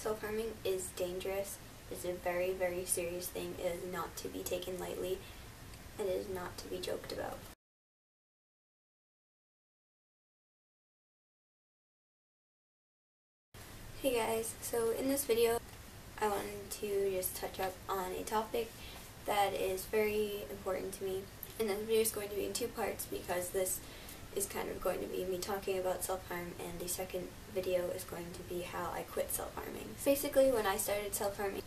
Self-harming is dangerous. It's a very, very serious thing. It is not to be taken lightly, and it is not to be joked about. Hey guys, so in this video I wanted to just touch up on a topic that is very important to me. And this video is going to be in two parts because this is kind of going to be me talking about self-harm, and the second video is going to be how I quit self-harming. Basically, when I started self-harming,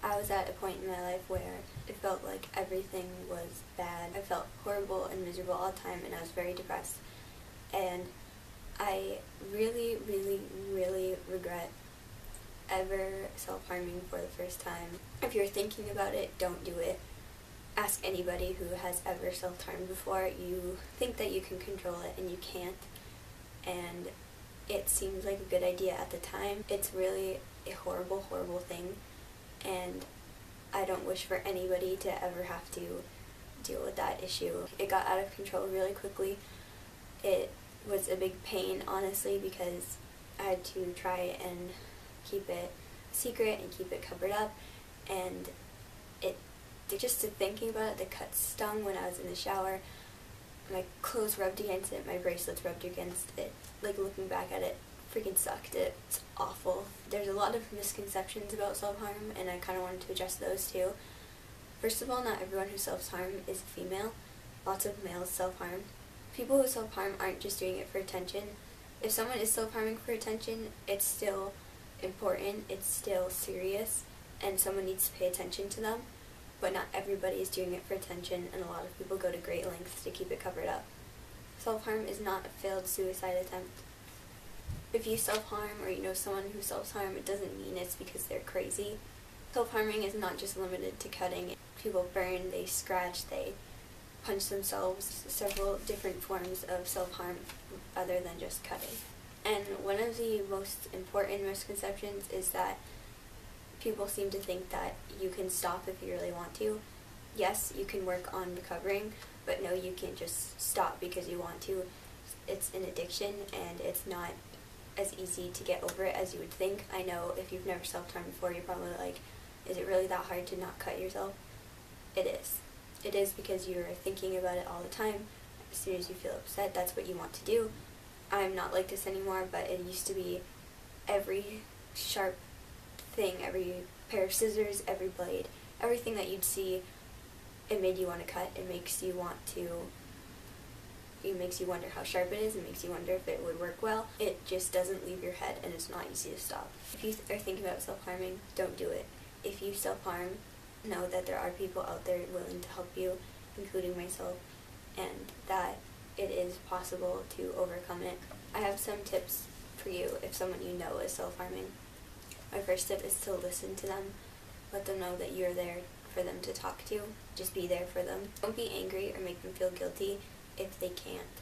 I was at a point in my life where it felt like everything was bad. I felt horrible and miserable all the time, and I was very depressed. And I really, really, really regret ever self-harming for the first time. If you're thinking about it, don't do it. Ask anybody who has ever self-harmed before. You think that you can control it, and you can't. And it seems like a good idea at the time. It's really a horrible, horrible thing. And I don't wish for anybody to ever have to deal with that issue. It got out of control really quickly. It was a big pain, honestly, because I had to try and keep it secret and keep it covered up, and just thinking about it, the cuts stung when I was in the shower. My clothes rubbed against it, my bracelets rubbed against it. Like, looking back at it, freaking sucked. It's awful. There's a lot of misconceptions about self-harm, and I kind of wanted to address those too. First of all, not everyone who self-harm is a female. Lots of males self-harm. People who self-harm aren't just doing it for attention. If someone is self-harming for attention, it's still important, it's still serious, and someone needs to pay attention to them. But not everybody is doing it for attention, and a lot of people go to great lengths to keep it covered up. Self-harm is not a failed suicide attempt. If you self-harm, or you know someone who self-harm, it doesn't mean it's because they're crazy. Self-harming is not just limited to cutting. People burn, they scratch, they punch themselves. Several different forms of self-harm other than just cutting. And one of the most important misconceptions is that people seem to think that you can stop if you really want to. Yes, you can work on recovering, but no, you can't just stop because you want to. It's an addiction, and it's not as easy to get over it as you would think. I know if you've never self-harmed before, you're probably like, is it really that hard to not cut yourself? It is. It is, because you're thinking about it all the time. As soon as you feel upset, that's what you want to do. I'm not like this anymore, but it used to be every sharp thing, every pair of scissors, every blade, everything that you'd see, it made you want to cut. It makes you wonder how sharp it is. It makes you wonder if it would work well. It just doesn't leave your head, and it's not easy to stop. If you are thinking about self-harming, don't do it. If you self-harm, know that there are people out there willing to help you, including myself, and that it is possible to overcome it. I have some tips for you if someone you know is self-harming. My first tip is to listen to them. Let them know that you're there for them to talk to. Just be there for them. Don't be angry or make them feel guilty if they can't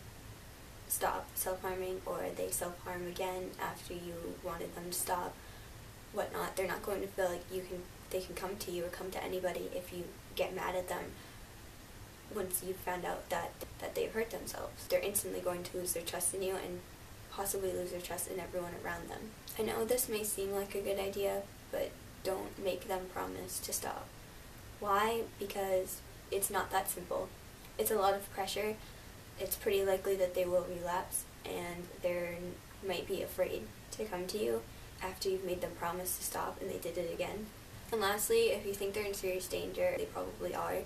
stop self-harming, or they self-harm again after you wanted them to stop, whatnot. They're not going to feel like they can come to you or come to anybody if you get mad at them once you've found out that they've hurt themselves. They're instantly going to lose their trust in you, and possibly lose their trust in everyone around them. I know this may seem like a good idea, but don't make them promise to stop. Why? Because it's not that simple. It's a lot of pressure. It's pretty likely that they will relapse, and they might be afraid to come to you after you've made them promise to stop and they did it again. And lastly, if you think they're in serious danger, they probably are.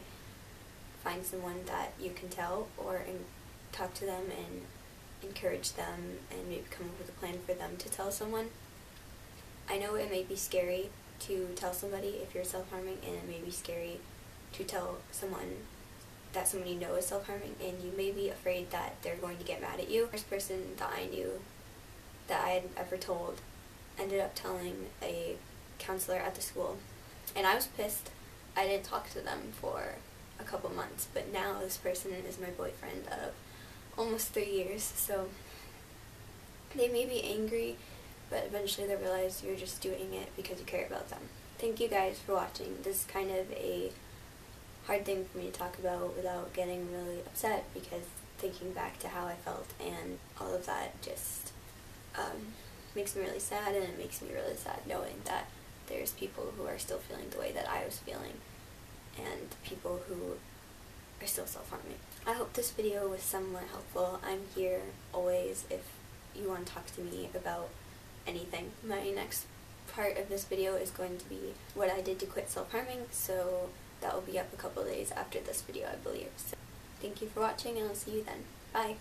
Find someone that you can tell, or talk to them and encourage them, and maybe come up with a plan for them to tell someone. I know it may be scary to tell somebody if you're self-harming, and it may be scary to tell someone that someone you know is self-harming, and you may be afraid that they're going to get mad at you. The first person that I knew that I had ever told ended up telling a counselor at the school, and I was pissed. I didn't talk to them for a couple months, but now this person is my boyfriend of almost 3 years, so they may be angry, but eventually they'll realize you're just doing it because you care about them. Thank you guys for watching. This is kind of a hard thing for me to talk about without getting really upset, because thinking back to how I felt and all of that just makes me really sad, and it makes me really sad knowing that there's people who are still feeling the way that I was feeling, and people who are still self-harming. I hope this video was somewhat helpful. I'm here always if you want to talk to me about anything. My next part of this video is going to be what I did to quit self-harming, so that will be up a couple days after this video, I believe. So thank you for watching, and I'll see you then. Bye!